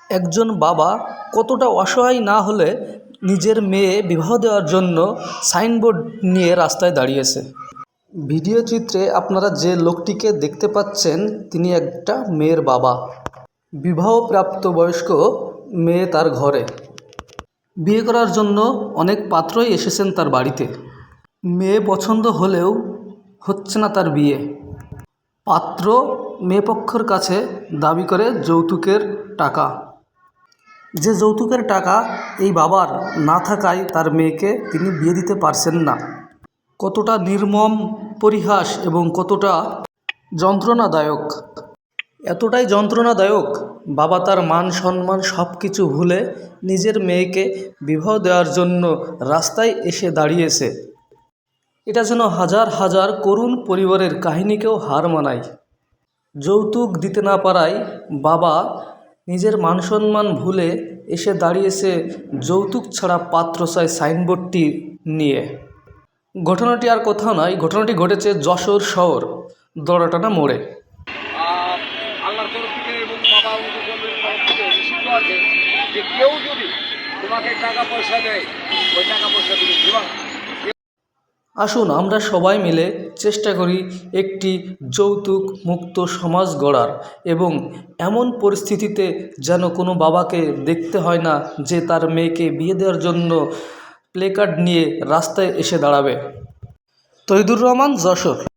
একজন বাবা কতটা অসহায় না হলে নিজের মেয়ে বিবাহ দেওয়ার জন্য সাইনবোর্ড নিয়ে রাস্তায় দাঁড়িয়েছে। ভিডিও চিত্রে আপনারা যে লোকটিকে দেখতে পাচ্ছেন তিনি একটা মেয়ের বাবা। বিবাহপ্রাপ্ত বয়স্ক মেয়ে তার ঘরে। বিয়ে করার জন্য অনেক পাত্রই এসেছেন তার বাড়িতে। মেয়ে পছন্দ হলেও হচ্ছে না তার বিয়ে। পাত্র মেয়েপক্ষের কাছে দাবি করে যৌতুকের টাকা। যে যৌতুকের টাকা এই বাবার না থাকায় তার মেয়েকে তিনি বিয়ে দিতে পারছেন না। কতটা নির্মম পরিহাস এবং কতটা যন্ত্রণাদায়ক। এতটাই যন্ত্রণাদায়ক, বাবা তার মান সম্মান সব কিছু ভুলে নিজের মেয়েকে বিবাহ দেওয়ার জন্য রাস্তায় এসে দাঁড়িয়েছে। এটা যেন হাজার হাজার করুণ পরিবারের কাহিনীকেও হার মানায়। যৌতুক দিতে না পারায় বাবা নিজের মান সম্মান ভুলে এসে দাঁড়িয়েছে যৌতুক ছাড়া পাত্র চাই সাইনবোর্ডটি নিয়ে। ঘটনাটি আর কোথাও নয়, ঘটনাটি ঘটেছে যশোর শহর দড়াটানা মোড়ে। আল্লাহর তরফ থেকে এবং বাবা অনুকূলের তরফ থেকে নিষিদ্ধ আছে যে কেউ যদি তোমাকে টাকা পয়সা দেয় ওই টাকা পয়সা তুমি দিবা। আসুন আমরা সবাই মিলে চেষ্টা করি একটি যৌতুক মুক্ত সমাজ গড়ার, এবং এমন পরিস্থিতিতে যেন কোনো বাবাকে দেখতে হয় না যে তার মেয়েকে বিয়ে দেওয়ার জন্য প্লেকার্ড নিয়ে রাস্তায় এসে দাঁড়াবে। তৈদুর রহমান, যশোর।